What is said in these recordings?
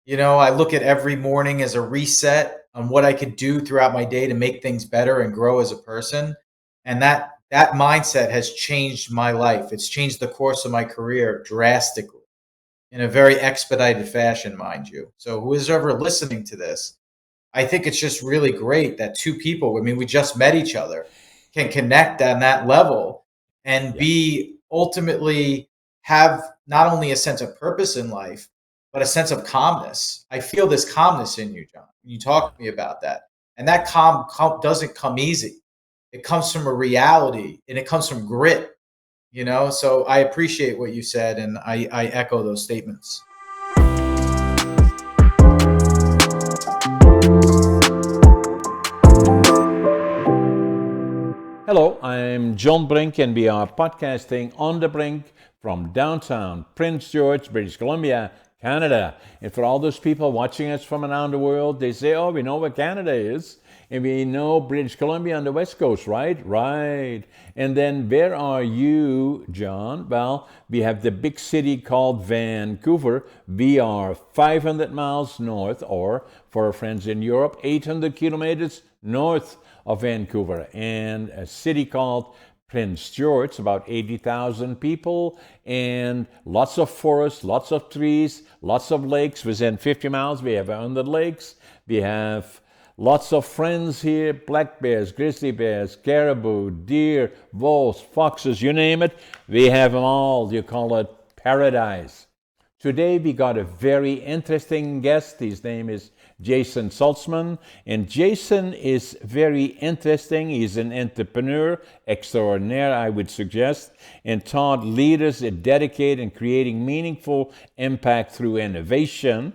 I look at every morning as a reset on what I could do throughout my day to make things better and grow as a person. And that mindset has changed my life. It's changed the course of my career drastically in a very expedited fashion, mind you. So who is ever listening to this, I think it's just really great that two people, I mean, we just met each other, can connect on that level and Yeah. be ultimately have not only a sense of purpose in life, but a sense of calmness. I feel this calmness in you, John. You Yeah. talk to me about that. And that calm doesn't come easy. It comes from a reality and it comes from grit. So I appreciate what you said and I echo those statements. Hello, I'm John Brink, and we are podcasting on the Brink from downtown Prince George, British Columbia, Canada. And for all those people watching us from around the world, they say, oh, we know where Canada is. And we know British Columbia on the West Coast, right? Right. And then where are you, John? Well, we have the big city called Vancouver. We are 500 miles north, or for our friends in Europe, 800 kilometers north of Vancouver, and a city called Prince George, about 80,000 people, and lots of forests, lots of trees, lots of lakes. Within 50 miles, we have 100 lakes. We have lots of friends here: black bears, grizzly bears, caribou, deer, wolves, foxes, you name it. We have them all. You call it paradise. Today we got a very interesting guest. His name is Jason Saltzman, and Jason is very interesting. He's an entrepreneur extraordinaire, I would suggest, and taught leaders to dedicate and creating meaningful impact through innovation.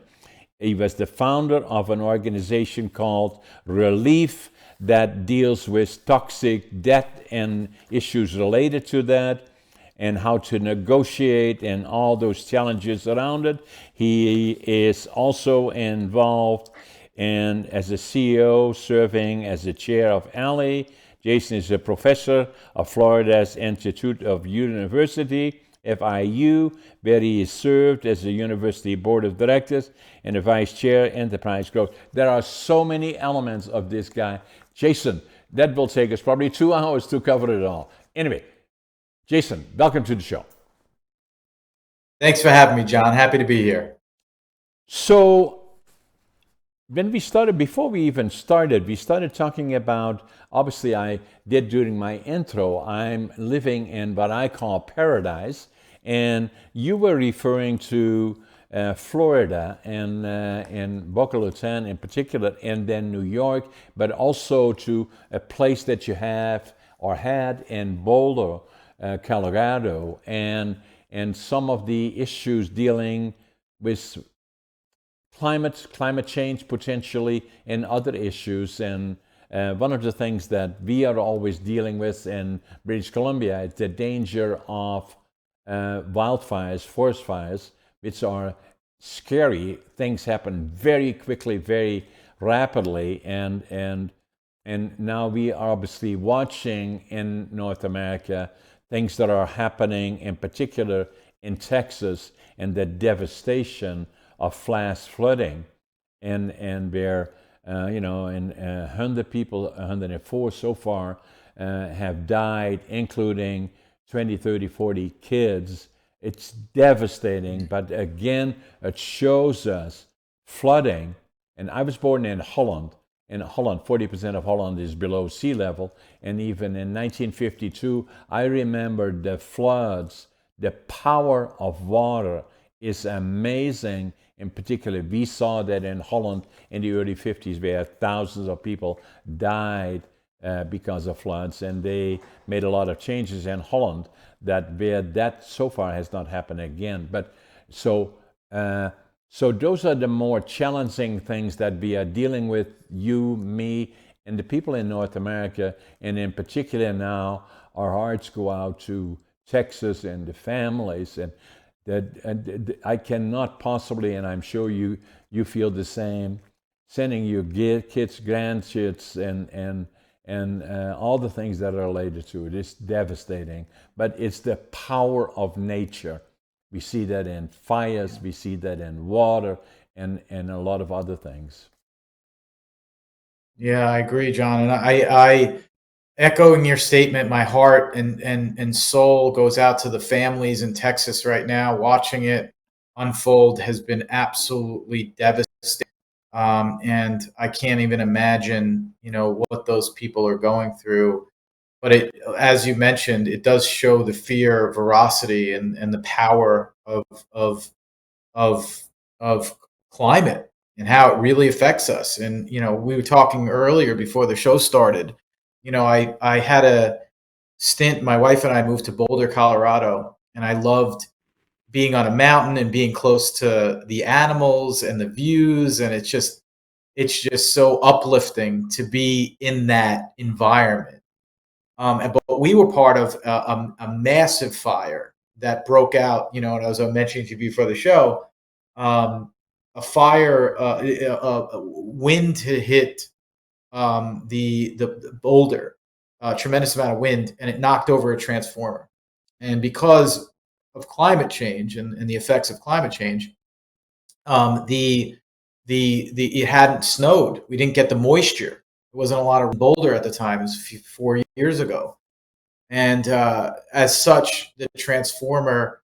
He was the founder of an organization called Relief that deals with toxic debt and issues related to that, and how to negotiate and all those challenges around it. He is also involved and as a CEO, serving as the chair of ALI. Jason is a professor of Florida's Institute of University, FIU, where he is served as the university board of directors and the vice chair enterprise growth. There are so many elements of this guy. Jason, that will take us probably 2 hours to cover it all. Anyway, Jason, welcome to the show. Thanks for having me, John. Happy to be here. So, before we even started, we started talking about, obviously, I did during my intro, I'm living in what I call paradise. And you were referring to Florida and Boca Raton in particular, and then New York, but also to a place that you have or had in Boulder, Colorado, and some of the issues dealing with climate change potentially, and other issues. And one of the things that we are always dealing with in British Columbia is the danger of wildfires, forest fires, which are scary. Things happen very quickly, very rapidly, and now we are obviously watching in North America things that are happening, in particular in Texas, and the devastation of flash flooding, and where and 100 people, 104 so far, have died, including 20, 30, 40 kids. It's devastating, but again, it shows us flooding. And I was born in Holland. In Holland, 40% of Holland is below sea level. And even in 1952, I remember the floods. The power of water is amazing. In particular, we saw that in Holland in the early 50s, where thousands of people died because of floods, and they made a lot of changes in Holland that so far has not happened again. But so those are the more challenging things that we are dealing with, you, me, and the people in North America. And in particular now, our hearts go out to Texas and the families. And that I cannot possibly, and I'm sure you feel the same, sending your kids, grandkids, and all the things that are related to it. It's devastating, but it's the power of nature. We see that in fires, we see that in water, and a lot of other things. Yeah, I agree, John. And I echoing your statement, my heart and soul goes out to the families in Texas right now. Watching it unfold has been absolutely devastating. And I can't even imagine, what those people are going through. But as you mentioned, it does show the fear, veracity, and the power of of of climate and how it really affects us. And we were talking earlier before the show started. I had a stint. My wife and I moved to Boulder, Colorado, and I loved being on a mountain and being close to the animals and the views. And it's just so uplifting to be in that environment. But we were part of a massive fire that broke out. And as I mentioned to you before the show, a fire, wind had hit the boulder, a tremendous amount of wind, and it knocked over a transformer. And because of climate change and the effects of climate change, the it hadn't snowed. We didn't get the moisture. There wasn't a lot of Boulder at the time. It was 4 years ago, and as such, the transformer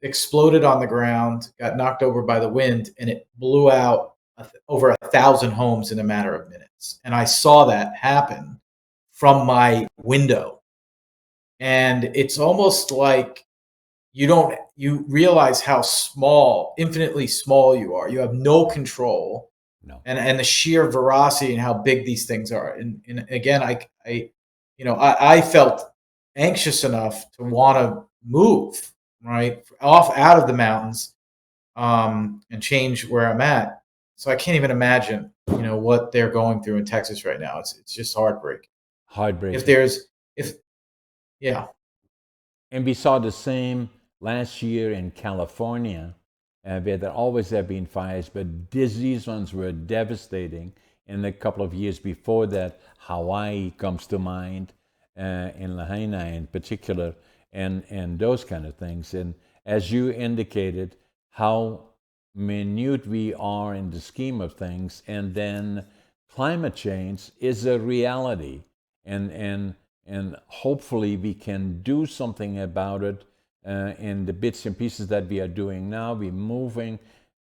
exploded on the ground, got knocked over by the wind, and it blew out over 1,000 homes in a matter of minutes. And I saw that happen from my window, and it's almost like you realize how small, infinitely small you are. You have no control, No. and the sheer veracity and how big these things are. And again, I felt anxious enough to want to move right off out of the mountains, and change where I'm at. So I can't even imagine, what they're going through in Texas right now. It's just heartbreaking. If Heartbreaking. there's if Yeah. And we saw the same last year in California, where there always have been fires, but these ones were devastating. And a couple of years before that, Hawaii comes to mind, in Lahaina in particular, and those kind of things. And as you indicated, how minute we are in the scheme of things, and then climate change is a reality, and hopefully we can do something about it. In the bits and pieces that we are doing now, we're moving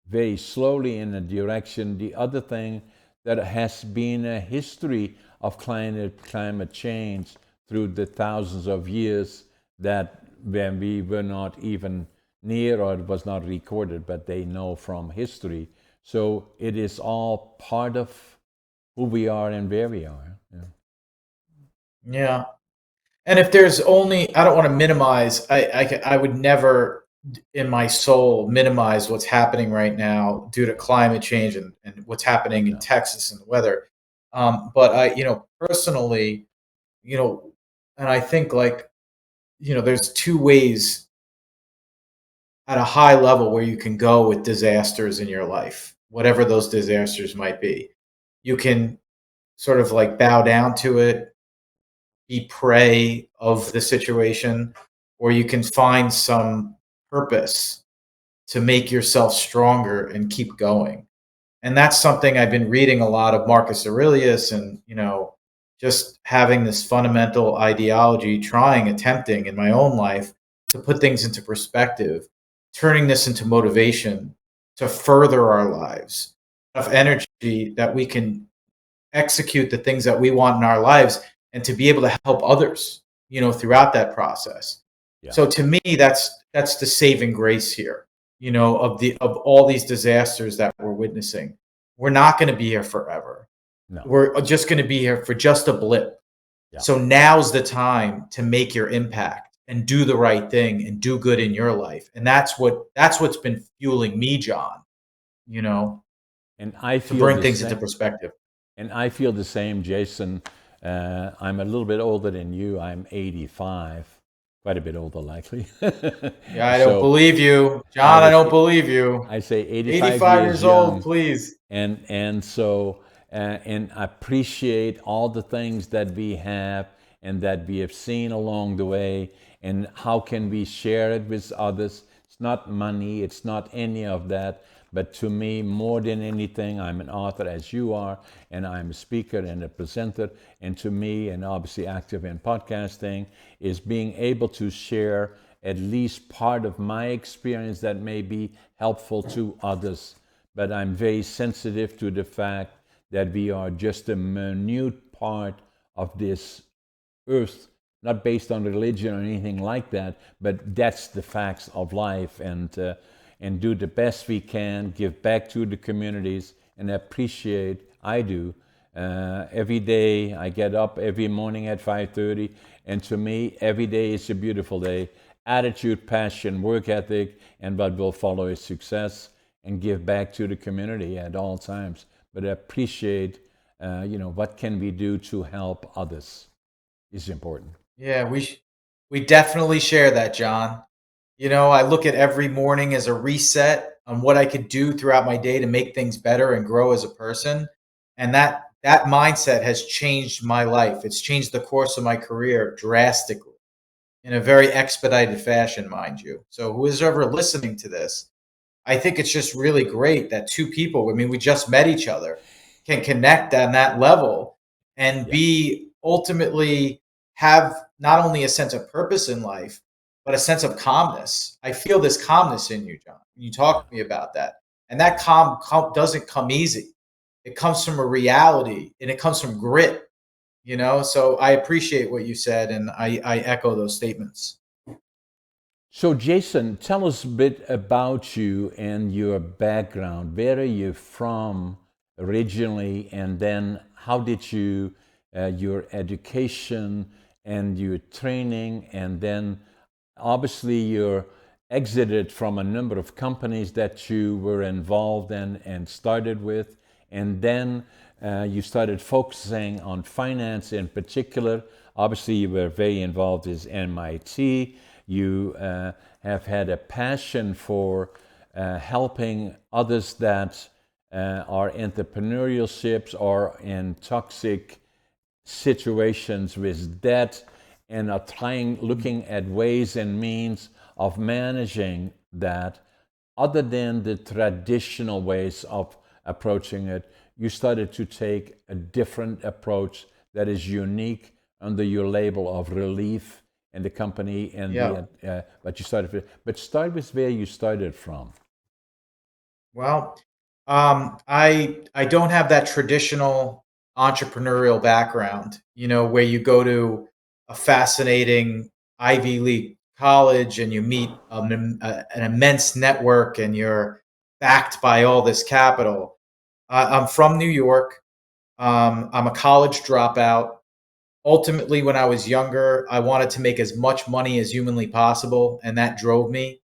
very slowly in a direction. The other thing, that has been a history of climate change through the thousands of years, that when we were not even near, or it was not recorded, but they know from history. So it is all part of who we are and where we are. Yeah. Yeah. And if there's only, I don't want to minimize. I would never, in my soul, minimize what's happening right now due to climate change and what's happening in No, Texas and the weather. But I, personally, and I think, like, there's two ways at a high level where you can go with disasters in your life, whatever those disasters might be. You can sort of like bow down to it, be prey of the situation, or you can find some purpose to make yourself stronger and keep going. And that's something I've been reading a lot of Marcus Aurelius, and just having this fundamental ideology, attempting in my own life to put things into perspective, turning this into motivation to further our lives, enough energy that we can execute the things that we want in our lives, and to be able to help others, throughout that process. yeah, So to me, that's the saving grace here, of all these disasters that we're witnessing. We're not going to be here forever. no, We're just going to be here for just a blip. yeah, So now's the time to make your impact and do the right thing and do good in your life. And that's what's been fueling me, John, you know, and I to feel bring the things into same. perspective. And I feel the same, Jason. I'm a little bit older than you. I'm 85, quite a bit older, likely. Yeah, I don't So believe you, I John. I was, don't believe you. I say 85 85 years years old, young, please. and so and appreciate all the things that we have and that we have seen along the way, and how can we share it with others. It's not money, it's not any of that, But to me, more than anything, I'm an author as you are, and I'm a speaker and a presenter. And to me, and obviously active in podcasting, is being able to share at least part of my experience that may be helpful to others. But I'm very sensitive to the fact that we are just a minute part of this earth, not based on religion or anything like that, but that's the facts of life, and do the best we can, give back to the communities, and appreciate. I do. Every day I get up every morning at 5:30, and to me, every day is a beautiful day. Attitude, passion, work ethic, and what will follow is success, and give back to the community at all times. But appreciate, what can we do to help others is important. Yeah, we definitely share that, John. I look at every morning as a reset on what I could do throughout my day to make things better and grow as a person. And that mindset has changed my life. It's changed the course of my career drastically in a very expedited fashion, mind you. So who is ever listening to this, I think it's just really great that two people, I mean, we just met each other, can connect on that level and Yeah. be ultimately have not only a sense of purpose in life, but a sense of calmness. I feel this calmness in you, John. You Yeah. talk to me about that. And that calm doesn't come easy. It comes from a reality and it comes from grit. So I appreciate what you said and I echo those statements. So, Jason, tell us a bit about you and your background. Where are you from originally, and then how did you, your education and your training, and then obviously you're exited from a number of companies that you were involved in and started with, and then you started focusing on finance in particular. Obviously, you were very involved with MIT. You have had a passion for helping others that are entrepreneurships or in toxic situations with debt, and are looking at ways and means of managing that other than the traditional ways of approaching it. You started to take a different approach that is unique under your label of relief and the company and Yeah. the but you started with, but start with where you started from. Well, I don't have that traditional entrepreneurial background, where you go to a fascinating Ivy League college and you meet an immense network and you're backed by all this capital. I'm from New York. I'm a college dropout. Ultimately, when I was younger, I wanted to make as much money as humanly possible, and that drove me.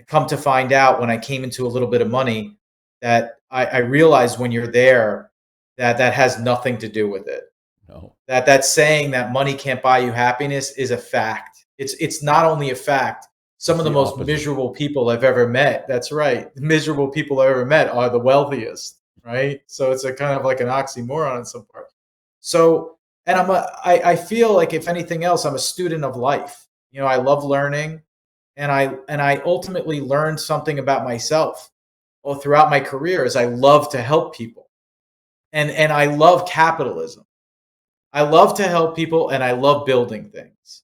Come to find out when I came into a little bit of money that I realized when you're there that that has nothing to do with it. No, That saying that money can't buy you happiness is a fact. It's not only a fact. Some it's of the the most opposite. miserable people I've ever met. That's right. The miserable people I've ever met are the wealthiest. Right. So it's a kind of like an oxymoron in some part. So, and I feel like if anything else, I'm a student of life. I love learning, and I ultimately learned something about myself all throughout my career is I love to help people. And I love capitalism. I love to help people and I love building things.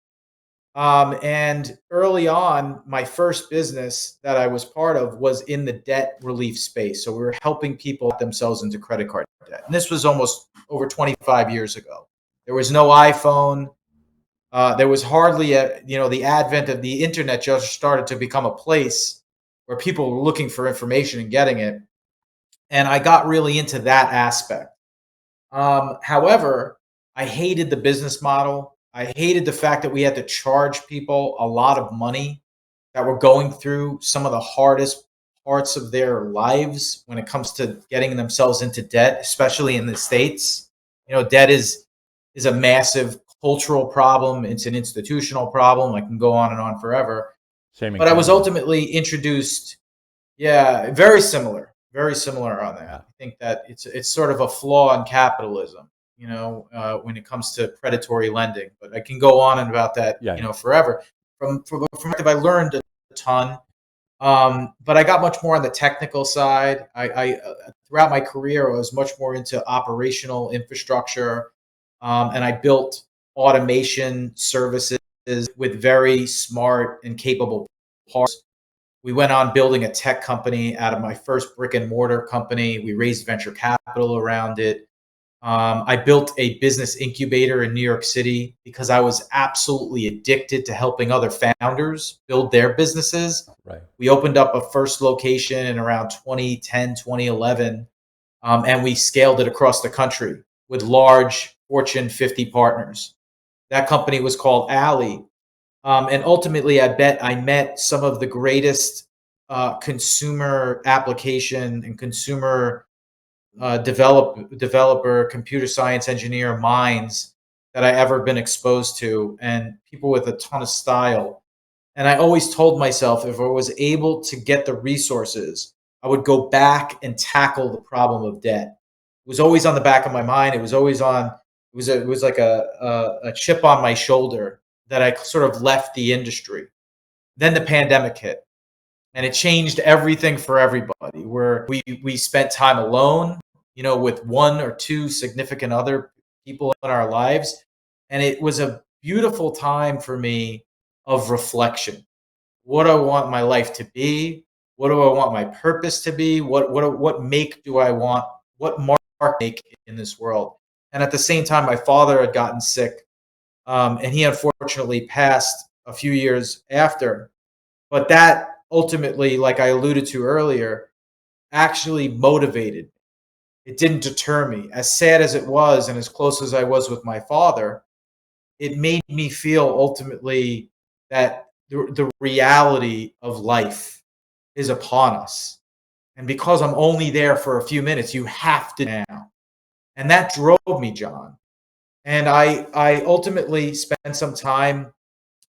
And early on, my first business that I was part of was in the debt relief space. So we were helping people get themselves into credit card debt. And this was almost over 25 years ago. There was no iPhone. There was hardly the advent of the internet just started to become a place where people were looking for information and getting it. And I got really into that aspect. However, I hated the business model. I hated the fact that we had to charge people a lot of money that were going through some of the hardest parts of their lives when it comes to getting themselves into debt, especially in the States. Debt is a massive cultural problem. It's an institutional problem. I can go on and on forever. Same in But I was Canada. ultimately introduced, yeah, very similar on Yeah, that. I think that it's sort of a flaw in capitalism, when it comes to predatory lending. But I can go on and about that, yeah, yeah. forever. From a perspective, I learned a ton. But I got much more on the technical side. Throughout my career, I was much more into operational infrastructure, and I built automation services with very smart and capable parts. We went on building a tech company out of my first brick and mortar company. We raised venture capital around it. I built a business incubator in New York City because I was absolutely addicted to helping other founders build their businesses. Right. We opened up a first location in around 2010, 2011, and we scaled it across the country with large Fortune 50 partners. That company was called Alley. And ultimately, I met some of the greatest consumer application and consumer developer, computer science engineer minds that I ever been exposed to, and people with a ton of style. And I always told myself if I was able to get the resources, I would go back and tackle the problem of debt. It was always on the back of my mind. It was always on. It was like a chip on my shoulder that I sort of left the industry. Then the pandemic hit, and it changed everything for everybody. Where we spent time alone, with one or two significant other people in our lives, and it was a beautiful time for me of reflection. What do I want my life to be? What do I want my purpose to be? What make do I want? What mark make in this world? And at the same time, my father had gotten sick, and he unfortunately passed a few years after. But that ultimately, like I alluded to earlier, actually motivated. It didn't deter me. As sad as it was, and as close as I was with my father, it made me feel ultimately that the reality of life is upon us. And because I'm only there for a few minutes, you have to now. And that drove me, John. And I ultimately spent some time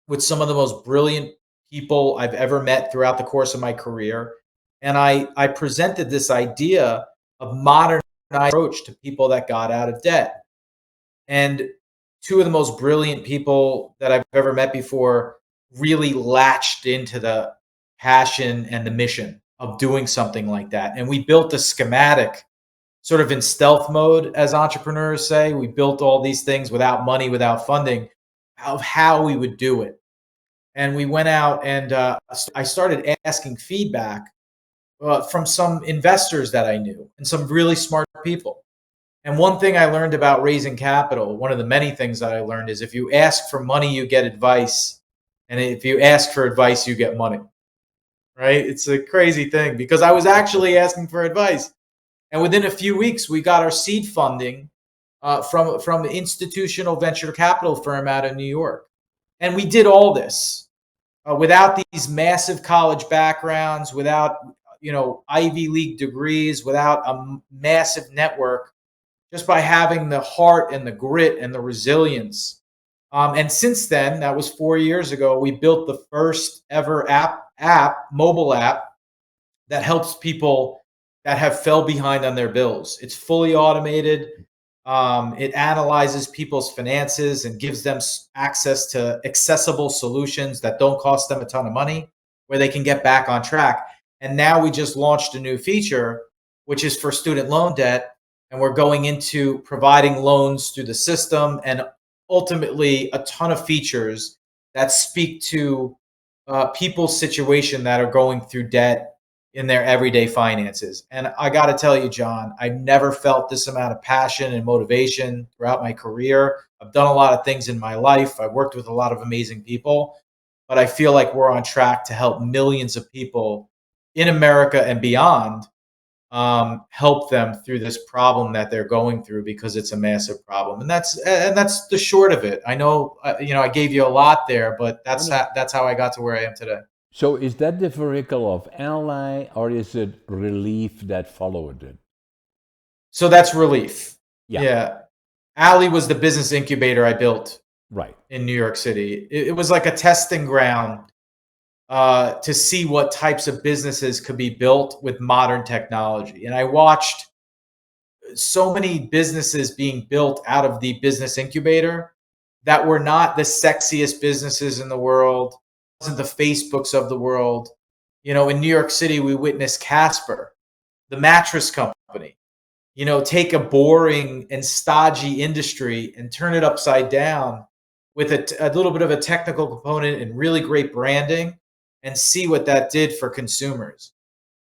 with some of the most brilliant people I've ever met throughout the course of my career. And I presented this idea of modern approach to people that got out of debt. And two of the most brilliant people that I've ever met before really latched into the passion and the mission of doing something like that. And we built a schematic sort of in stealth mode, as entrepreneurs say. We built all these things without money, without funding, of how we would do it. And we went out and I started asking feedback from some investors that I knew and some really smart people. And one thing I learned about raising capital, one of the many things that I learned, is if you ask for money, you get advice. And if you ask for advice, you get money. Right? It's a crazy thing because I was actually asking for advice. And within a few weeks, we got our seed funding from an institutional venture capital firm out of New York. And we did all this without these massive college backgrounds, without Ivy League degrees, without a massive network, just by having the heart and the grit and the resilience. And since then, that was 4 years ago, we built the first ever mobile app that helps people that have fell behind on their bills. It's fully automated. It analyzes people's finances and gives them access to accessible solutions that don't cost them a ton of money, where they can get back on track. And now we just launched a new feature, which is for student loan debt. And we're going into providing loans through the system and ultimately a ton of features that speak to people's situation that are going through debt in their everyday finances. And I got to tell you, John, I never felt this amount of passion and motivation throughout my career. I've done a lot of things in my life. I've worked with a lot of amazing people, but I feel like we're on track to help millions of people in America and beyond, help them through this problem that they're going through, because it's a massive problem. And that's the short of it. I know, I gave you a lot there, but that's how I got to where I am today. So is that the vehicle of ally, or is it relief that followed it? So that's relief. Yeah. Yeah. Alley was the business incubator I built Right. in New York City. It was like a testing ground to see what types of businesses could be built with modern technology. And I watched so many businesses being built out of the business incubator that were not the sexiest businesses in the world, wasn't the Facebooks of the world. In New York City, we witnessed Casper, the mattress company, take a boring and stodgy industry and turn it upside down with a little bit of a technical component and really great branding, and see what that did for consumers.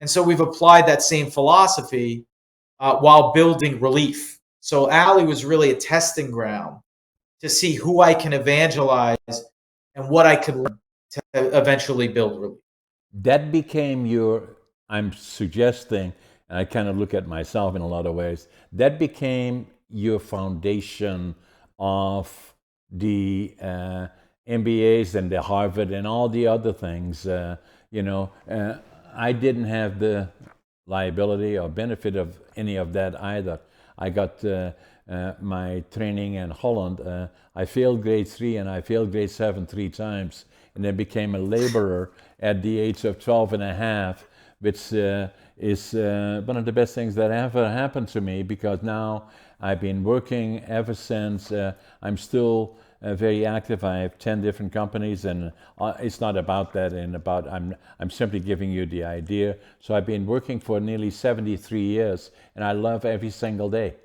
And so we've applied that same philosophy while building Relief. So Alley was really a testing ground to see who I can evangelize and what I could learn to eventually build Relief. That became your, I'm suggesting, and I kind of look at myself in a lot of ways, that became your foundation of the MBAs and the Harvard and all the other things. I didn't have the liability or benefit of any of that either. I got my training in Holland. I failed grade 3 and I failed grade 7 3 times, and then became a laborer at the age of 12 and a half, which is one of the best things that ever happened to me, because now I've been working ever since. I'm still very active. I have 10 different companies, and it's not about that. I'm simply giving you the idea. So I've been working for nearly 73 years, and I love every single day.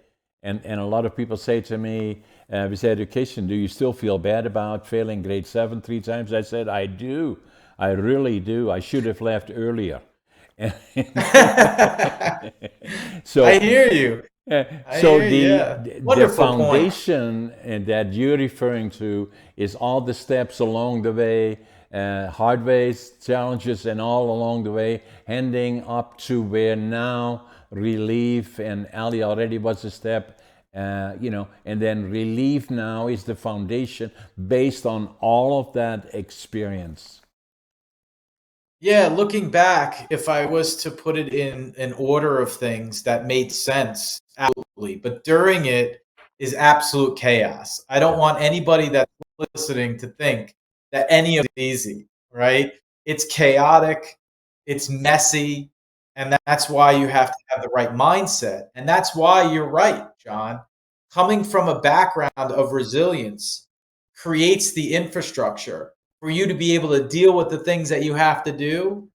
And a lot of people say to me, with education, do you still feel bad about failing grade 7 3 times? I said, I do. I really do. I should have left earlier. So I hear you. so Yeah. the Wonderful point. foundation that you're referring to is all the steps along the way, hard ways, challenges, and all along the way, ending up to where now Relief, and Ali already was a step, and then Relief now is the foundation based on all of that experience. Yeah, looking back, if I was to put it in an order of things that made sense, absolutely. But during it is absolute chaos. I don't Yeah. want anybody that's listening to think that any of it is easy, right? It's chaotic, it's messy, and that's why you have to have the right mindset. And that's why you're right, John. Coming from a background of resilience creates the infrastructure for you to be able to deal with the things that you have to do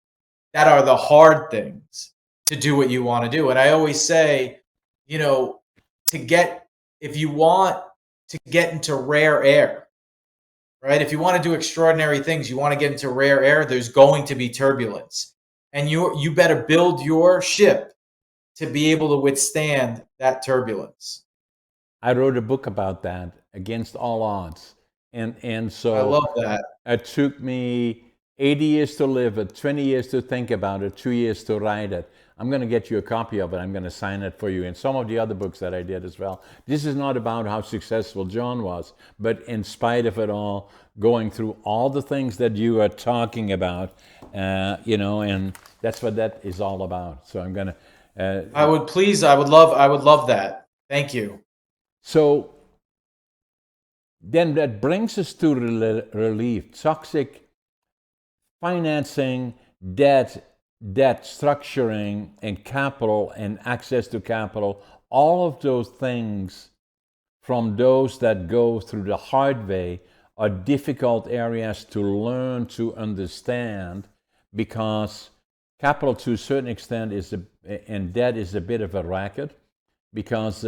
that are the hard things to do what you want to do. And I always say, you know, to get, if you want to get into rare air, right? If you want to do extraordinary things, you want to get into rare air, there's going to be turbulence. And you better build your ship to be able to withstand that turbulence. I wrote a book about that, Against All Odds. And I so love that. it took me 80 years to live it, 20 years to think about it, 2 years to write it. I'm going to get you a copy of it. I'm going to sign it for you, and some of the other books that I did as well. This is not about how successful John was, but in spite of it all, going through all the things that you are talking about, and that's what that is all about. So I'm going to. I would love that. Thank you. So then that brings us to Relief. Toxic financing, debt structuring, and capital and access to capital, all of those things from those that go through the hard way are difficult areas to learn to understand, because capital to a certain extent and debt is a bit of a racket, because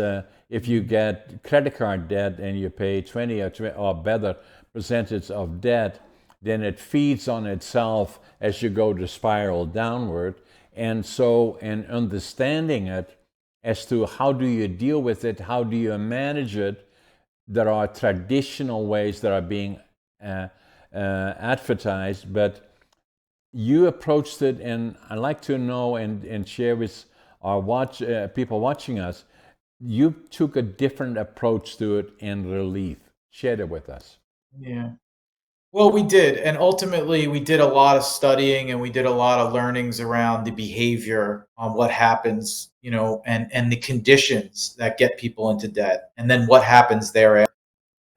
if you get credit card debt and you pay 20 or better percentage of debt, then it feeds on itself as you go the spiral downward. And so, in understanding it as to how do you deal with it, how do you manage it, there are traditional ways that are being advertised, but you approached it, and I'd like to know and share with our people watching us, you took a different approach to it in Relief. Share it with us. Yeah. Well, we did. And ultimately, we did a lot of studying and we did a lot of learnings around the behavior on what happens, and the conditions that get people into debt, and then what happens there.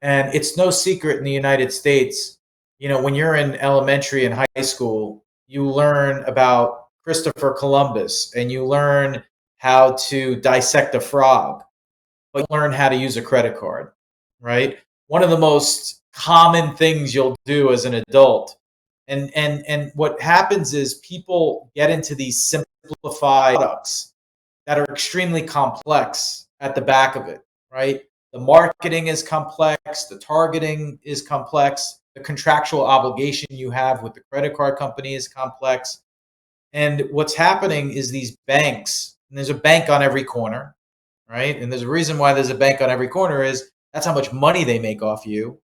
And it's no secret in the United States, when you're in elementary and high school, you learn about Christopher Columbus and you learn how to dissect a frog, but you learn how to use a credit card, right? One of the most common things you'll do as an adult And what happens is people get into these simplified products that are extremely complex at the back of it, right? The marketing is complex, the targeting is complex, the contractual obligation you have with the credit card company is complex. And what's happening is these banks, and there's a bank on every corner, right? And there's a reason why there's a bank on every corner is that's how much money they make off you.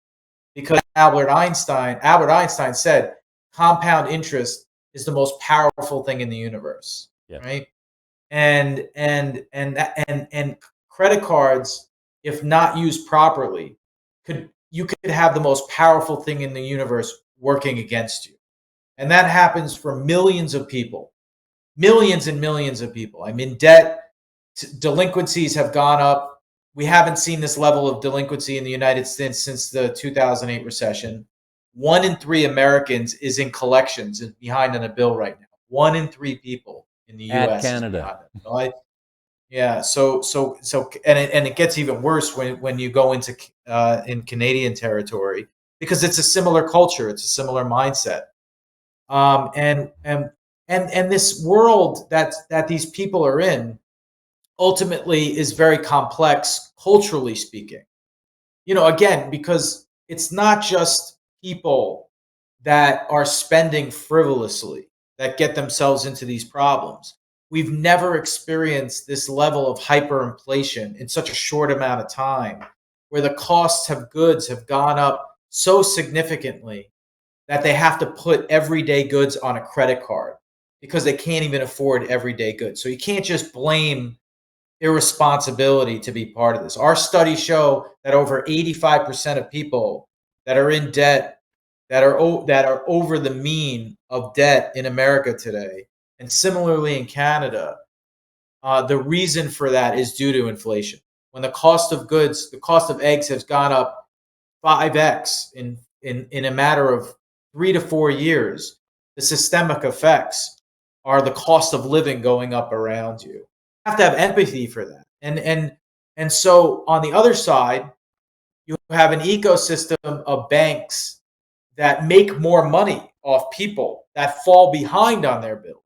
Because Albert Einstein said compound interest is the most powerful thing in the universe, Yes. right? And credit cards, if not used properly, could have the most powerful thing in the universe working against you. And that happens for millions of people, millions and millions of people. I'm in debt. Delinquencies have gone up. We haven't seen this level of delinquency in the United States since the 2008 recession. 1 in 3 Americans is in collections and behind on a bill right now. 1 in 3 people in the At U.S. is Canada. behind on. Yeah. And it gets even worse when you go into in Canadian territory because it's a similar culture. It's a similar mindset. And this world that these people are in ultimately is very complex culturally speaking. Again, because it's not just people that are spending frivolously that get themselves into these problems. We've never experienced this level of hyperinflation in such a short amount of time, where the costs of goods have gone up so significantly that they have to put everyday goods on a credit card because they can't even afford everyday goods. So you can't just blame irresponsibility to be part of this. Our studies show that over 85% of people that are in debt, that are over the mean of debt in America today, and similarly in Canada, the reason for that is due to inflation. When the cost of goods, the cost of eggs has gone up 5x in a matter of 3 to 4 years, the systemic effects are the cost of living going up around you. You have to have empathy for that. And so on the other side, you have an ecosystem of banks that make more money off people that fall behind on their bills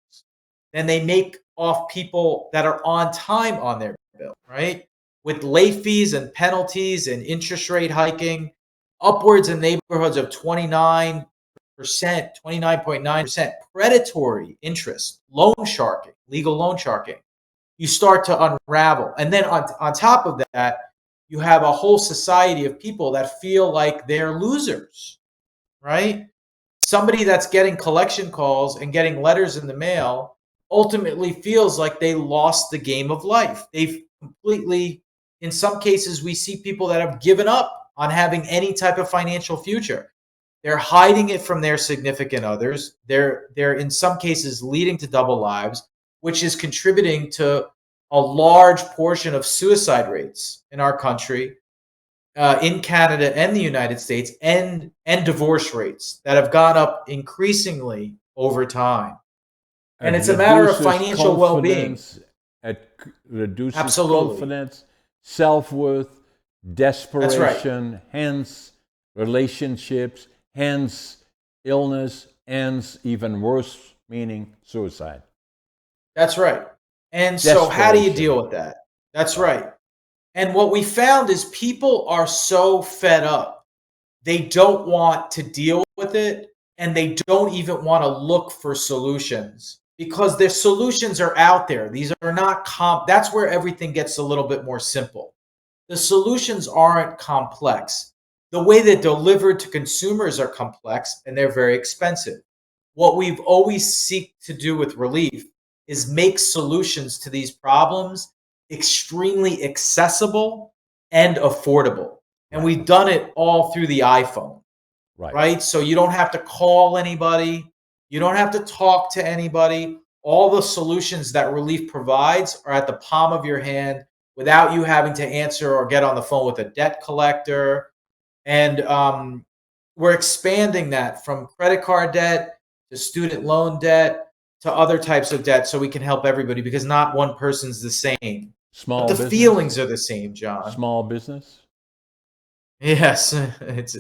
than they make off people that are on time on their bill, right? With late fees and penalties and interest rate hiking, upwards in neighborhoods of 29.9% predatory interest, loan sharking, legal loan sharking. You start to unravel. And then on top of that, you have a whole society of people that feel like they're losers, right? Somebody that's getting collection calls and getting letters in the mail ultimately feels like they lost the game of life. They've completely, in some cases, we see people that have given up on having any type of financial future. They're hiding it from their significant others. They're in some cases leading to double lives, which is contributing to a large portion of suicide rates in our country, in Canada and the United States, and divorce rates that have gone up increasingly over time. And It it's a matter of reduces financial well-being. confidence. It reduces Absolutely. confidence, self-worth, That's right. desperation, hence relationships, hence illness, hence even worse, meaning suicide. That's right. And so how do you Desperation. deal with that? That's Right. right. And what we found is people are so fed up. They don't want to deal with it, and they don't even want to look for solutions because their solutions are out there. These are not that's where everything gets a little bit more simple. The solutions aren't complex. The way they're delivered to consumers are complex and they're very expensive. What we've always seek to do with relief is make solutions to these problems extremely accessible and affordable. And Right. we've done it all through the iPhone, Right. right? So you don't have to call anybody, you don't have to talk to anybody. All the solutions that relief provides are at the palm of your hand without you having to answer or get on the phone with a debt collector. And we're expanding that from credit card debt to student loan debt to other types of debt so we can help everybody because not one person's the same. But Small the business. feelings are the same, John. Small business. Yes, it's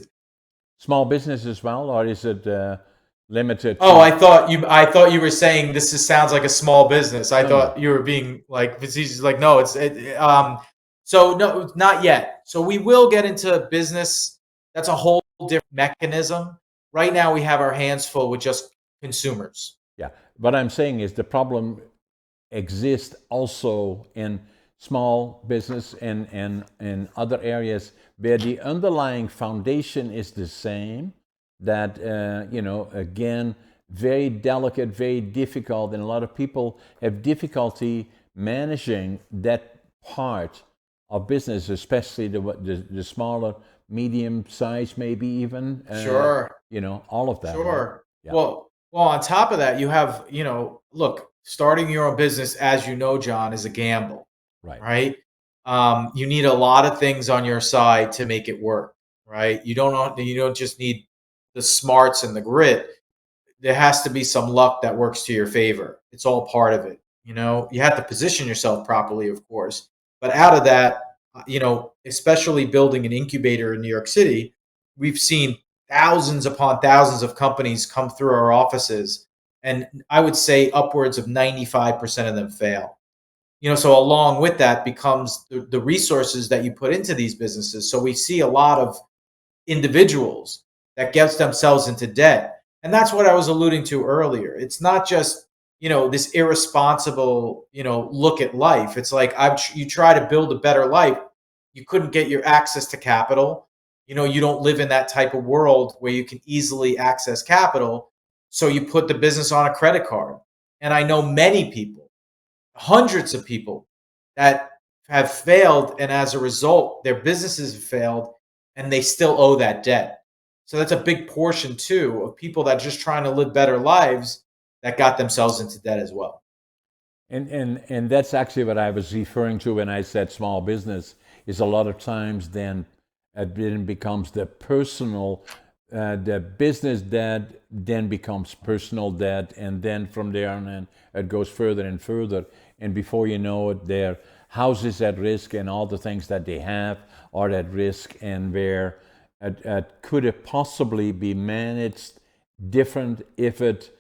Small business as well, or is it limited Oh, to. I thought you were saying sounds like a small business. I No, no. thought you were being like facetious. Like, no, so no, not yet. So we will get into business. That's a whole different mechanism. Right now, we have our hands full with just consumers. Yeah. What I'm saying is the problem exist also in small business and other areas where the underlying foundation is the same, that again, very delicate, very difficult, and a lot of people have difficulty managing that part of business, especially the smaller, medium size, maybe even, Sure. all of that, right? Sure. Yeah. Well, on top of that, you have, look, starting your own business, as you know, John, is a gamble, Right. right? You need a lot of things on your side to make it work, right? You don't just need the smarts and the grit. There has to be some luck that works to your favor. It's all part of it. You have to position yourself properly, of course. But out of that, especially building an incubator in New York City, we've seen thousands upon thousands of companies come through our offices. And I would say upwards of 95% of them fail. So along with that becomes the resources that you put into these businesses. So we see a lot of individuals that gets themselves into debt. And that's what I was alluding to earlier. It's not just, this irresponsible, look at life. It's like you try to build a better life. You couldn't get your access to capital. You don't live in that type of world where you can easily access capital. So you put the business on a credit card. And I know many people, hundreds of people that have failed, and as a result their businesses have failed, and they still owe that debt. So that's a big portion too of people that are just trying to live better lives that got themselves into debt as well. And that's actually what I was referring to when I said small business is a lot of times then it then becomes the business debt then becomes personal debt, and then from there on in, it goes further and further, and before you know it, their house is at risk, and all the things that they have are at risk, and where it could have possibly be managed different if it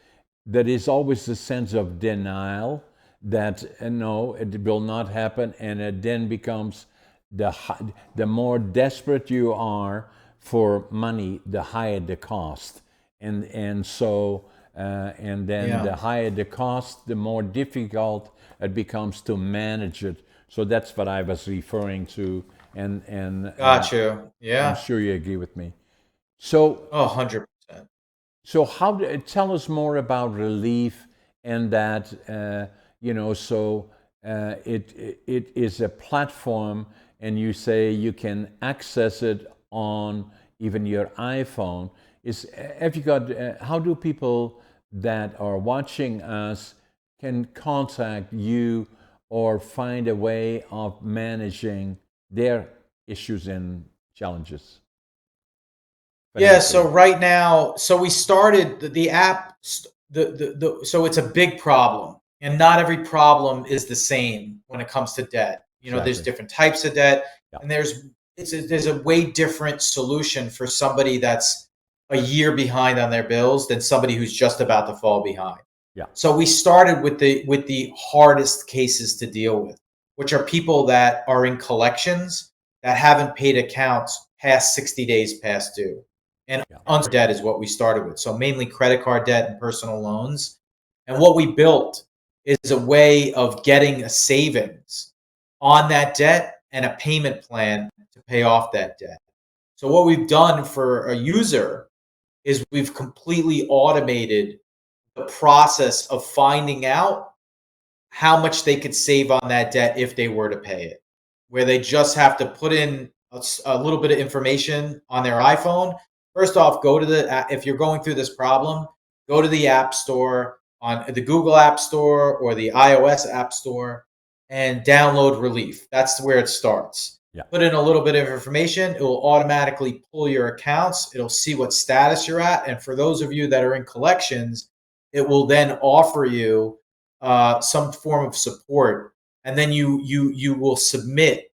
there is always a sense of denial that no, it will not happen, and it then becomes the more desperate you are for money, the higher the cost, and then Yeah. the higher the cost, the more difficult it becomes to manage it. So that's what I was referring to, and Got you. I'm Yeah. sure you agree with me. So Oh, 100%. so tell us more about relief and that it is a platform, and you say you can access it on even your iPhone. Is have you got how do people that are watching us can contact you or find a way of managing their issues and challenges Yeah, so financially? right now, so we started the app, so it's a big problem, and not every problem is the same when it comes to debt. There's Exactly. different types of debt, Yeah. and there's a way different solution for somebody that's a year behind on their bills than somebody who's just about to fall behind. Yeah. So we started with the hardest cases to deal with, which are people that are in collections that haven't paid accounts past 60 days past due. And Yeah. unsecured debt is what we started with. So mainly credit card debt and personal loans. And what we built is a way of getting a savings on that debt and a payment plan to pay off that debt. So what we've done for a user is we've completely automated the process of finding out how much they could save on that debt if they were to pay it, where they just have to put in a little bit of information on their iPhone. First off, if you're going through this problem, go to the App Store, on the Google App Store or the iOS App Store, and download Relief. That's where it starts. Yeah. Put in a little bit of information, it will automatically pull your accounts. It'll see what status you're at. And for those of you that are in collections, it will then offer you some form of support, and then you will submit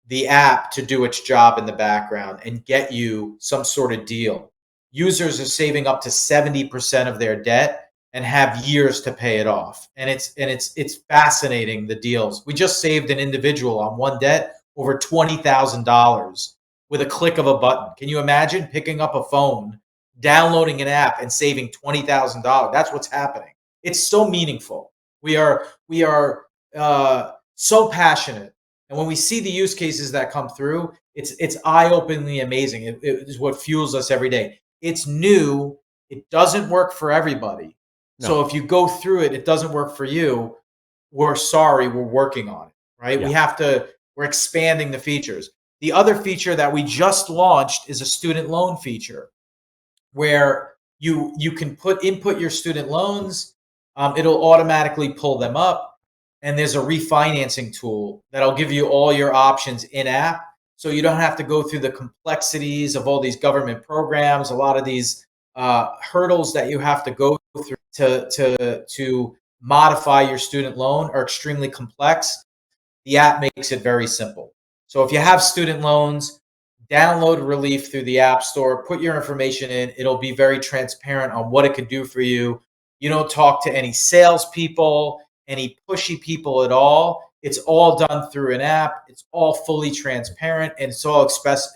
the app to do its job in the background and get you some sort of deal. users are saving up to 70% of their debt and have years to pay it off. And it's fascinating, the deals. We just saved an individual on one debt over $20,000 with a click of a button. Can you imagine picking up a phone, downloading an app, and saving $20,000? That's what's happening. It's so meaningful. We are so passionate, and when we see the use cases that come through, it's eye-openingly amazing. It is what fuels us every day. It's new. It doesn't work for everybody. So No. if you go through it, it doesn't work for you. We're sorry. We're working on it. Right? We Yeah. have to. We're expanding the features. The other feature that we just launched is a student loan feature where you can input your student loans. It'll automatically pull them up, and there's a refinancing tool that'll give you all your options in app, so you don't have to go through the complexities of all these government programs. A lot of these hurdles that you have to go through to modify your student loan are extremely complex. The app makes it very simple. So if you have student loans, download Relief through the App Store, put your information in. It'll be very transparent on what it can do for you. You don't talk to any salespeople, any pushy people at all. It's all done through an app. It's all fully transparent, and it's all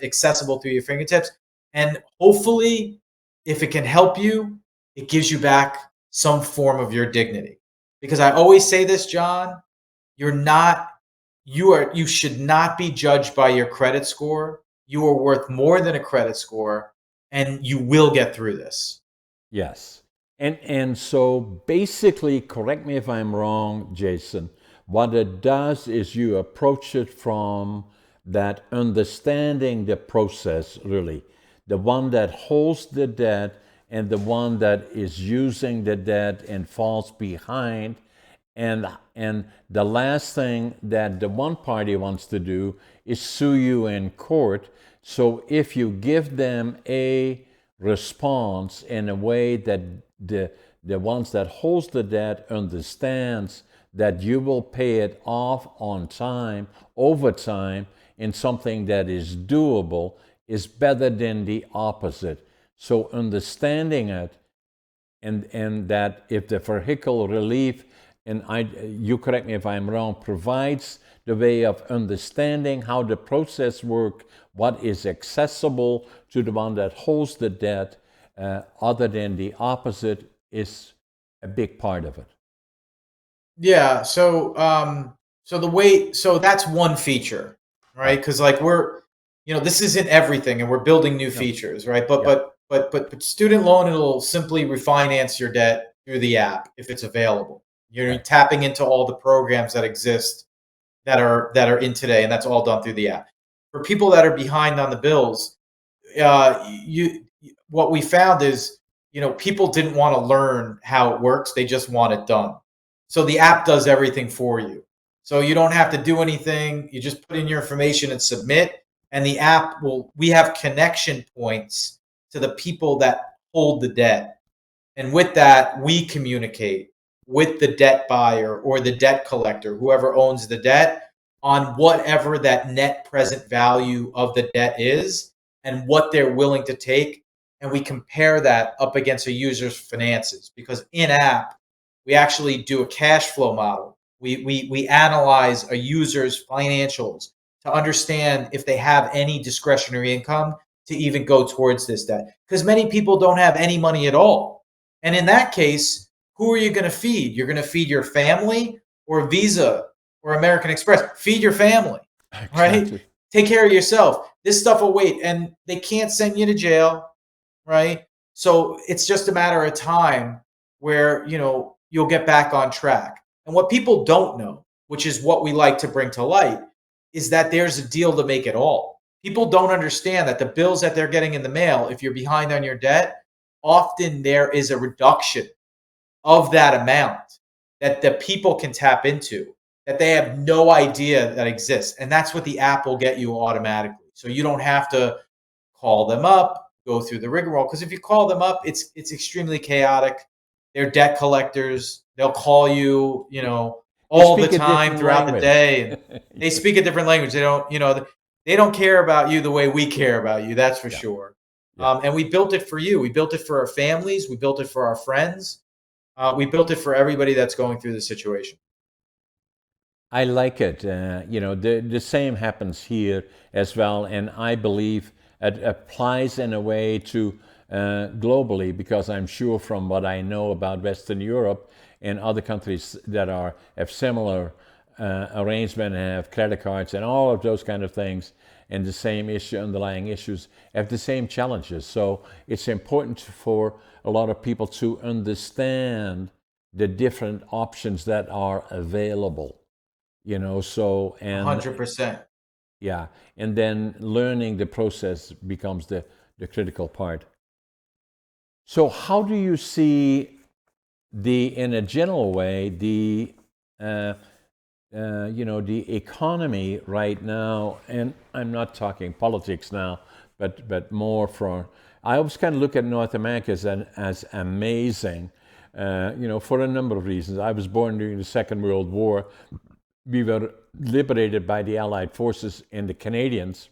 accessible through your fingertips. And hopefully, if it can help you, it gives you back some form of your dignity. Because I always say this, John, you're not you should not be judged by your credit score. You are worth more than a credit score, and you will get through this. Yes. And so basically, correct me if I'm wrong, Jason, what it does is you approach it from that understanding the process, really. The one that holds the debt and the one that is using the debt and falls behind. And the last thing that the one party wants to do is sue you in court. So if you give them a response in a way that the ones that holds the debt understands that you will pay it off on time, over time, in something that is doable, is better than the opposite. So understanding it, and that if the vehicle relief, and you correct me if I'm wrong, provides the way of understanding how the process works, what is accessible to the one that holds the debt, other than the opposite, is a big part of it. Yeah. So that's one feature, right? Right. Because like this isn't everything, and we're building new No. features, right? But Yeah. but student loan, it'll simply refinance your debt through the app if it's available. You're Okay. tapping into all the programs that exist that are in today, and that's all done through the app. For people that are behind on the bills, you what we found is people didn't want to learn how it works, they just want it done. So the app does everything for you, so you don't have to do anything. You just put in your information and submit, and the app will we have connection points to the people that hold the debt, and with that, we communicate with the debt buyer or the debt collector, whoever owns the debt, on whatever that net present value of the debt is and what they're willing to take. And we compare that up against a user's finances, because in app, we actually do a cash flow model. We analyze a user's financials to understand if they have any discretionary income to even go towards this debt. Because many people don't have any money at all. And in that case, who are you going to feed? You're going to feed your family or Visa or American Express. Feed your family, right? Exactly. Take care of yourself. This stuff will wait, and they can't send you to jail, right? So it's just a matter of time where you'll get back on track. And what people don't know, which is what we like to bring to light, is that there's a deal to make it all. People don't understand that the bills that they're getting in the mail, if you're behind on your debt, often there is a reduction of that amount that the people can tap into that they have no idea that exists. And that's what the app will get you automatically. So you don't have to call them up, go through the rigmarole. Because if you call them up, it's extremely chaotic. They're debt collectors. They'll call you, They all the speak a time different throughout the language. day, and they speak a different language. They don't care about you the way we care about you. That's for Yeah. sure. Yeah. And we built it for you. We built it for our families. We built it for our friends. We built it for everybody that's going through the situation. I like it. The same happens here as well, and I believe it applies in a way to globally, because I'm sure from what I know about Western Europe and other countries that have similar arrangement and have credit cards and all of those kind of things, and the same underlying issues have the same challenges. So it's important for a lot of people to understand the different options that are available. So, and 100%. yeah, and then learning the process becomes the critical part. So how do you see in a general way, uh, the economy right now? And I'm not talking politics now, but more for, I always kind of look at North America as amazing, for a number of reasons. I was born during the Second World War. We were liberated by the Allied forces and the Canadians.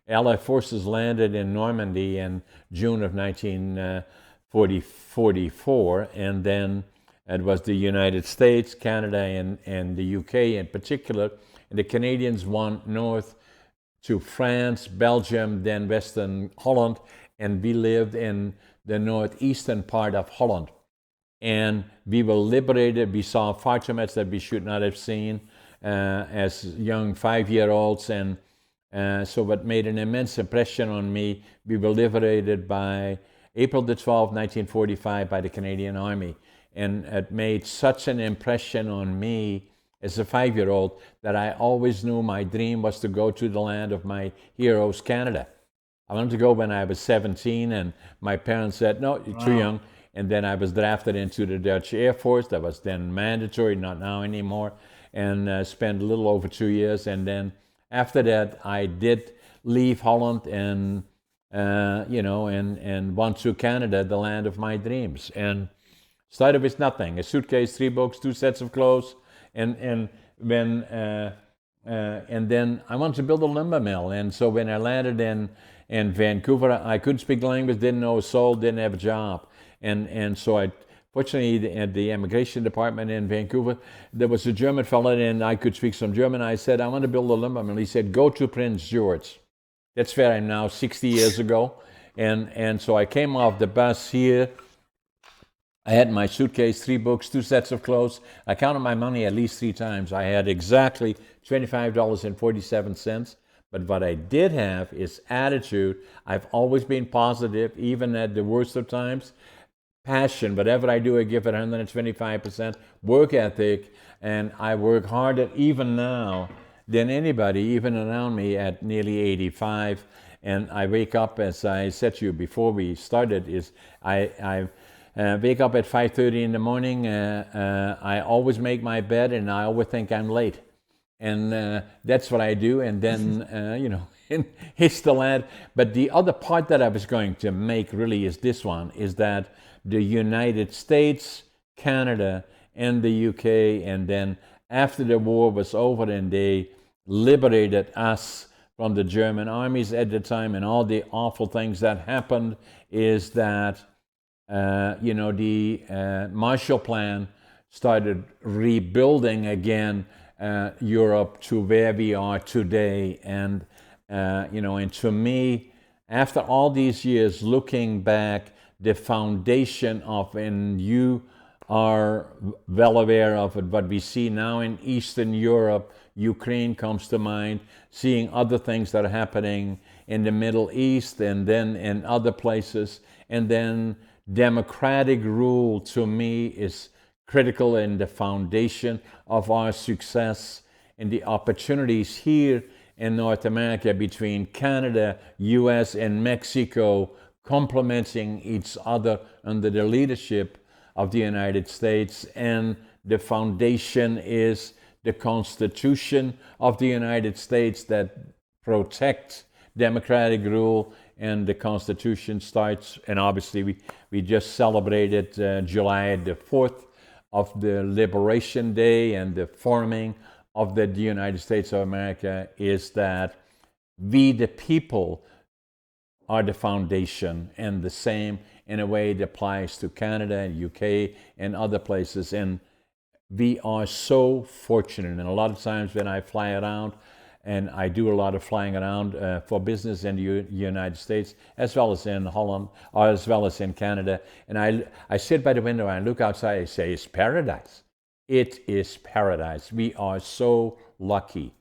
Allied forces landed in Normandy in June of 1944, and then it was the United States, Canada, and the UK in particular. And the Canadians went north to France, Belgium, then Western Holland, and we lived in the northeastern part of Holland. And we were liberated. We saw far too much that we should not have seen as young 5-year-olds, and so what made an immense impression on me, we were liberated by April the 12th, 1945 by the Canadian Army. And it made such an impression on me as a 5-year-old that I always knew my dream was to go to the land of my heroes, Canada. I wanted to go when I was 17, and my parents said, no, you're too Wow. young. And then I was drafted into the Dutch Air Force. That was then mandatory, not now anymore, and spent a little over 2 years. And then after that, I did leave Holland and, and went to Canada, the land of my dreams. And started with nothing: a suitcase, 3 books, 2 sets of clothes, and when and then I wanted to build a lumber mill. And so when I landed in Vancouver, I couldn't speak the language, didn't know a soul, didn't have a job, and so I. Fortunately, at the immigration department in Vancouver, there was a German fellow, and I could speak some German. I said, I want to build a lumber mill. He said, go to Prince George. That's where I'm now, 60 years ago. And so I came off the bus here. I had in my suitcase 3 books, 2 sets of clothes. I counted my money at least 3 times. I had exactly $25.47. But what I did have is attitude. I've always been positive, even at the worst of times. Passion, whatever I do, I give it 125%. Work ethic, and I work harder even now than anybody, even around me at nearly 85. And I wake up, as I said to you before we started, is I wake up at 5:30 in the morning. I always make my bed, and I always think I'm late. And that's what I do. And then, hits the land. But the other part that I was going to make really is this one, is that the United States, Canada, and the UK, and then after the war was over and they liberated us from the German armies at the time and all the awful things that happened, is that the Marshall Plan started rebuilding again Europe to where we are today. And and to me, after all these years looking back, the foundation of, and you are well aware of it, what we see now in Eastern Europe, Ukraine comes to mind, seeing other things that are happening in the Middle East and then in other places. And then democratic rule, to me, is critical in the foundation of our success, and the opportunities here in North America between Canada, US, and Mexico complementing each other under the leadership of the United States. And the foundation is the Constitution of the United States that protects democratic rule. And the Constitution starts, and obviously we just celebrated July the 4th of the Liberation Day, and the forming of the United States of America is that we, the people, are the foundation, and the same in a way it applies to Canada, UK, and other places. And we are so fortunate. And a lot of times when I fly around, and I do a lot of flying around for business in the United States, as well as in Holland, or as well as in Canada. And I sit by the window and I look outside and say, it's paradise. It is paradise. We are so lucky.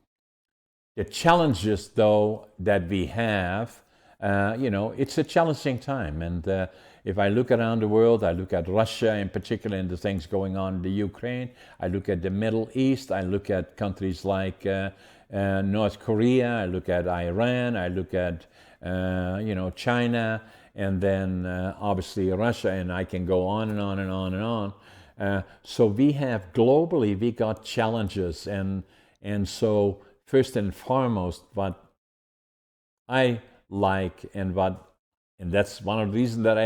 The challenges, though, that we have, it's a challenging time. And if I look around the world, I look at Russia in particular and the things going on in the Ukraine. I look at the Middle East. I look at countries like North Korea. I look at Iran. I look at, China. And then obviously Russia. And I can go on and on and on and on. So we have globally, we got challenges. And so first and foremost, what I like and that's one of the reasons that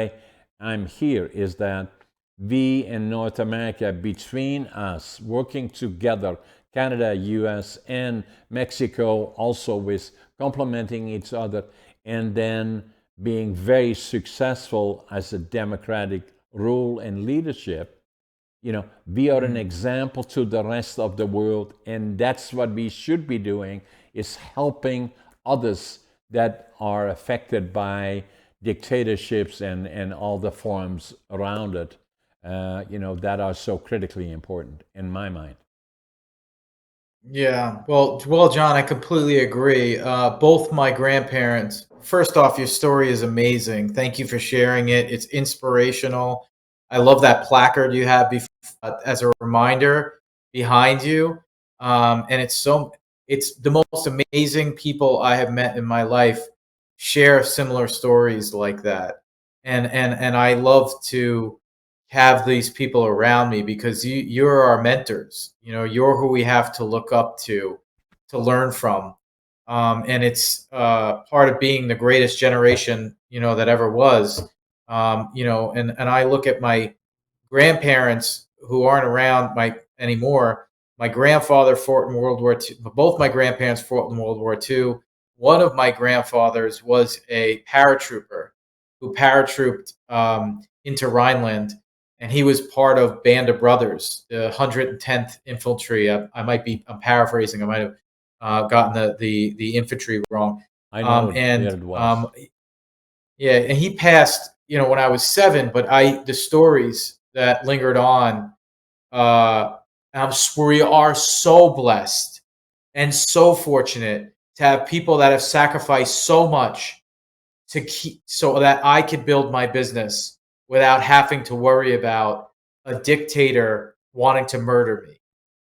I'm here, is that we in North America, between us, working together, Canada, US, and Mexico, also with complementing each other, and then being very successful as a democratic rule and leadership. We are an example to the rest of the world, and that's what we should be doing, is helping others that are affected by dictatorships and all the forms around it, that are so critically important in my mind. Yeah, well, John, I completely agree. Both my grandparents. First off, your story is amazing. Thank you for sharing it. It's inspirational. I love that placard you have as a reminder behind you. And it's the most amazing people I have met in my life share similar stories like that. And I love to have these people around me because you're our mentors. You're who we have to look up to learn from. And it's part of being the greatest generation that ever was. And I look at my grandparents who aren't around anymore. My grandfather fought in World War II. Both my grandparents fought in World War II. One of my grandfathers was a paratrooper who paratrooped into Rhineland, and he was part of Band of Brothers, the 110th Infantry. I'm paraphrasing. I might have gotten the infantry wrong. I know where And it was. Yeah, and he passed, when I was 7. But the stories that lingered on, uh, we are so blessed and so fortunate to have people that have sacrificed so much to keep so that I could build my business without having to worry about a dictator wanting to murder me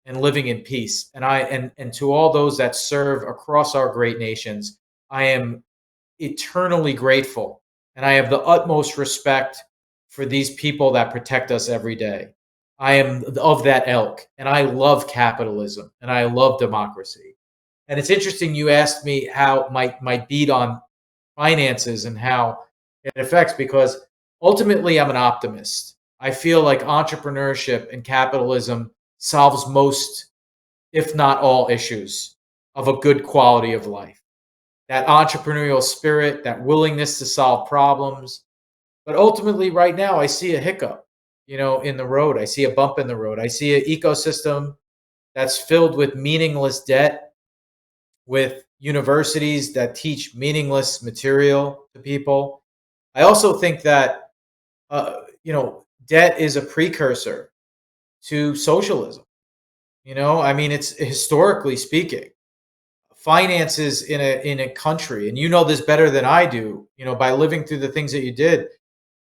and living in peace. And to all those that serve across our great nations, I am eternally grateful, and I have the utmost respect for these people that protect us every day. I am of that ilk, and I love capitalism and I love democracy. And it's interesting you asked me how my beat on finances and how it affects, because ultimately I'm an optimist. I feel like entrepreneurship and capitalism solves most, if not all, issues of a good quality of life. That entrepreneurial spirit, that willingness to solve problems. But ultimately, right now, I see a hiccup, in the road. I see a bump in the road. I see an ecosystem that's filled with meaningless debt, with universities that teach meaningless material to people. I also think that debt is a precursor to socialism. I mean, it's historically speaking, finances in a country, and you know this better than I do. By living through the things that you did,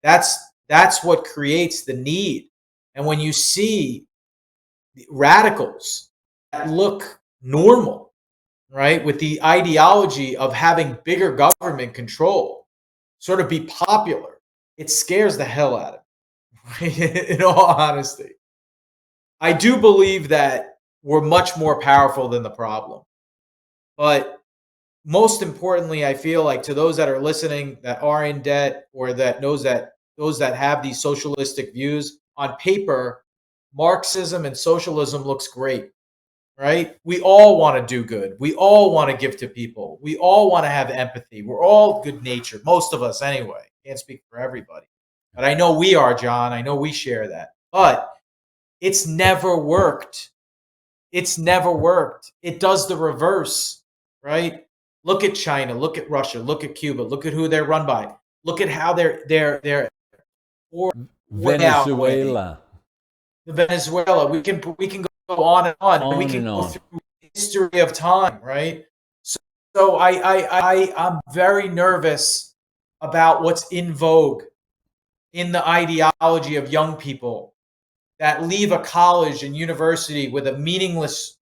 that's what creates the need. And when you see radicals that look normal, right, with the ideology of having bigger government control sort of be popular, it scares the hell out of me. In all honesty, I do believe that we're much more powerful than the problem. But most importantly, I feel like, to those that are listening that are in debt, or that those that have these socialistic views, on paper, Marxism and socialism looks great. right? We all want to do good. We all want to give to people. We all want to have empathy. We're all good natured, most of us anyway. Can't speak for everybody. But I know we are, John. I know we share that. But it's never worked. It's never worked. It does the reverse, right? Look at China, look at Russia, look at Cuba, look at who they're run by. Look at how they're way outweighing Venezuela, the Venezuela. We can go on and on, and we on can and go on. through history of time, right? So, I'm very nervous about what's in vogue in the ideology of young people that leave a college and university with a meaningless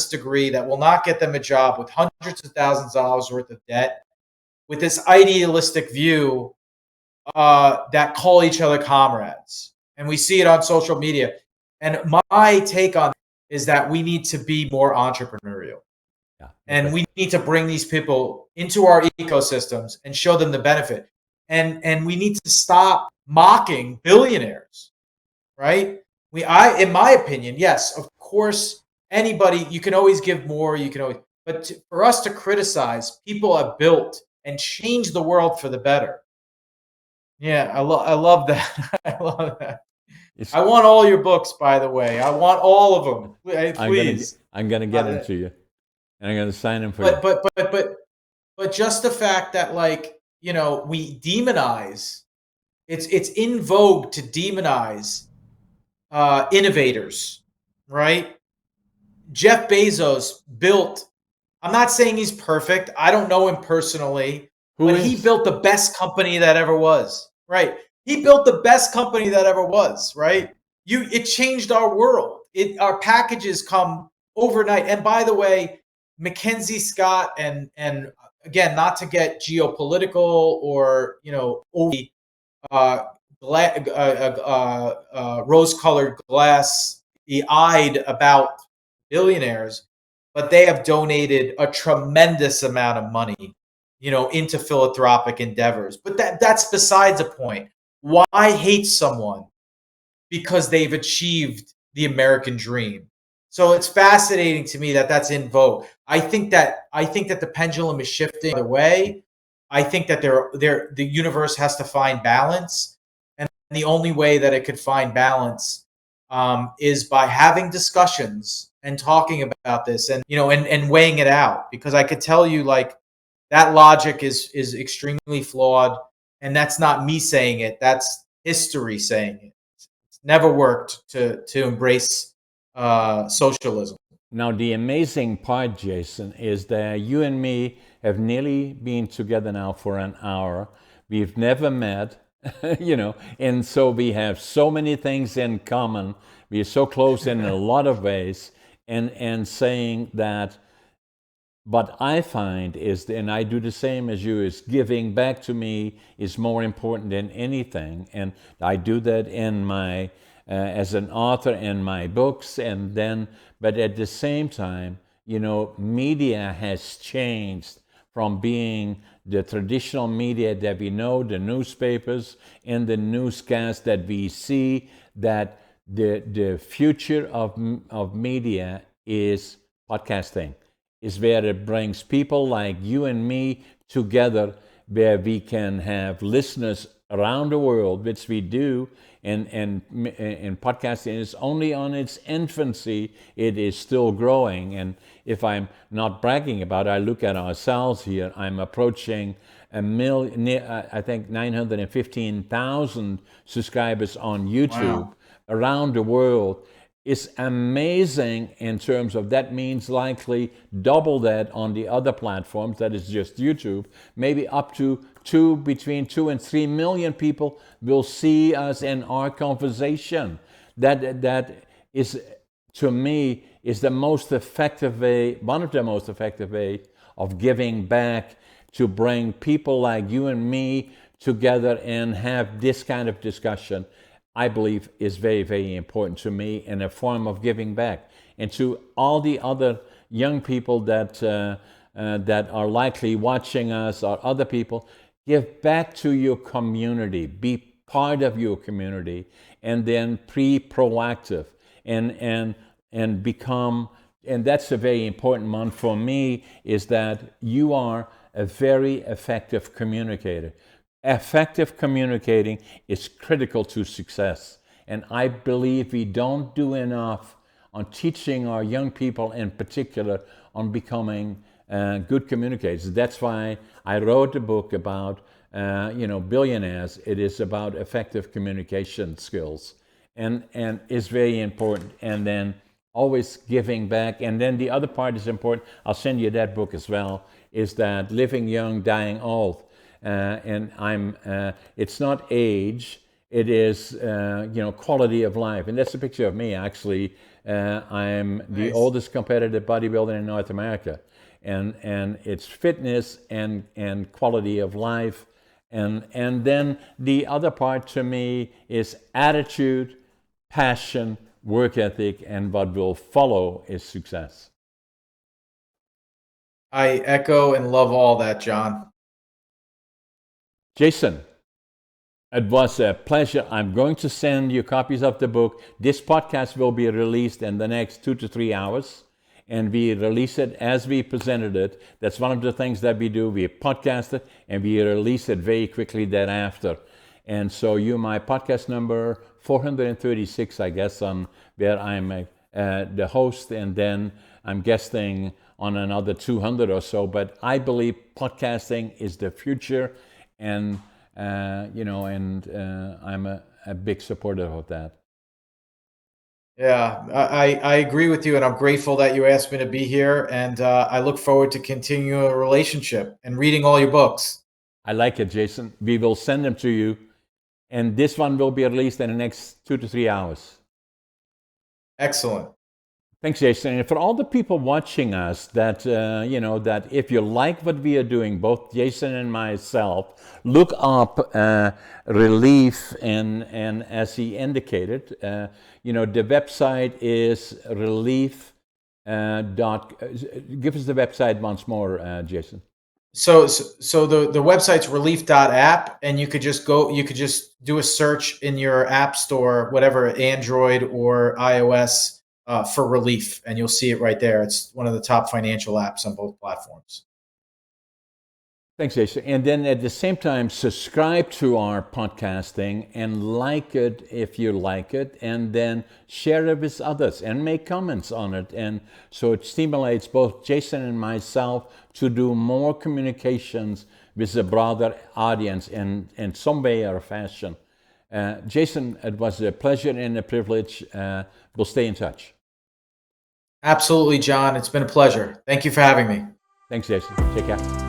degree that will not get them a job, with hundreds of thousands of dollars worth of debt, with this idealistic view that call each other comrades. And we see it on social media. And my take on it is that we need to be more entrepreneurial. Yeah, And we need to bring these people into our ecosystems and show them the benefit. And we need to stop mocking billionaires, right? In my opinion, yes, of course, anybody, you can always give more, you can always, but for us to criticize, people have built and changed the world for the better. Yeah, I love that. I love that. it's, I want all your books, by the way. I want all of them. Please. I'm gonna get Uh, into you, and I'm gonna sign them for you. but just the fact that, like, we demonize. It's in vogue to demonize innovators, right? Jeff Bezos built. I'm not saying he's perfect. I don't know him personally, Who but he is? built the best company that ever was. Right? He built the best company that ever was. Right? It changed our world. Our packages come overnight. And by the way, Mackenzie Scott and again, not to get geopolitical or overly uh, rose-colored glass eyed about billionaires, but they have donated a tremendous amount of money, into philanthropic endeavors. But that's besides the point. Why hate someone because they've achieved the American dream? So it's fascinating to me that that's in vogue. I think that the pendulum is shifting the other way. I think that the universe has to find balance, and the only way that it could find balance is by having discussions and talking about this, and and weighing it out. Because I could tell you, like, that logic is extremely flawed, and that's not me saying it. That's history saying it. It's never worked to embrace socialism. Now, the amazing part, Jason, is that you and me have nearly been together now for an hour. We've never met, and so we have so many things in common. We are so close in a lot of ways, and saying that what I find is, and I do the same as you, is giving back to me is more important than anything. And I do that in my, as an author in my books. And then, but at the same time, media has changed from being the traditional media that we know, the newspapers and the newscasts that we see, that the future of media is podcasting, is where it brings people like you and me together, where we can have listeners around the world, which we do. And podcasting is only on its infancy. It is still growing. And if I'm not bragging about it, I look at ourselves here. I'm approaching a million, I think 915,000 subscribers on YouTube. Wow. Around the world. Is amazing in terms of, that means likely double that on the other platforms, that is just YouTube. Maybe up to between 2 and 3 million people will see us in our conversation. That is, to me, is the most effective way, one of the most effective ways of giving back, to bring people like you and me together and have this kind of discussion. I believe is very, very important to me, in a form of giving back. And to all the other young people that that are likely watching us, or other people, give back to your community, be part of your community, and then be proactive. And and become, and that's a very important one for me, is that you are a very effective communicator. Effective communicating is critical to success. And I believe we don't do enough on teaching our young people in particular on becoming good communicators. That's why I wrote a book about billionaires. It is about effective communication skills, and is very important. And then always giving back. And then the other part is important. I'll send you that book as well. Is that living young, dying old? And it's not age. It is quality of life. And that's a picture of me actually. I'm the Nice. oldest competitive bodybuilder in North America, and it's fitness and quality of life, and then the other part to me is attitude, passion, work ethic, and what will follow is success. I echo and love all that, John. Jason, it was a pleasure. I'm going to send you copies of the book. This podcast will be released in the next 2 to 3 hours, and we release it as we presented it. That's one of the things that we do. We podcast it, and we release it very quickly thereafter. And so my podcast number 436, I guess, on where I'm the host, and then I'm guesting on another 200 or so. But I believe podcasting is the future, and I'm a big supporter of that. Yeah, I agree with you, and I'm grateful that you asked me to be here. And I look forward to continuing a relationship and reading all your books. I like it, Jason. We will send them to you, and this one will be released in the next 2 to 3 hours. Excellent. Thanks, Jason. And for all the people watching us, that that if you like what we are doing, both Jason and myself, look up Relief, and as he indicated, the website is relief. Give us the website once more, Jason. So the website's relief.app, and you could just do a search in your app store, whatever, Android or iOS, for Relief, and you'll see it right there. It's one of the top financial apps on both platforms. Thanks, Jason. And then at the same time, subscribe to our podcasting and like it if you like it, and then share it with others and make comments on it. And so it stimulates both Jason and myself to do more communications with a broader audience in some way or fashion. Jason, it was a pleasure and a privilege. We'll stay in touch. Absolutely, John. It's been a pleasure. Thank you for having me. Thanks, Jason. Take care.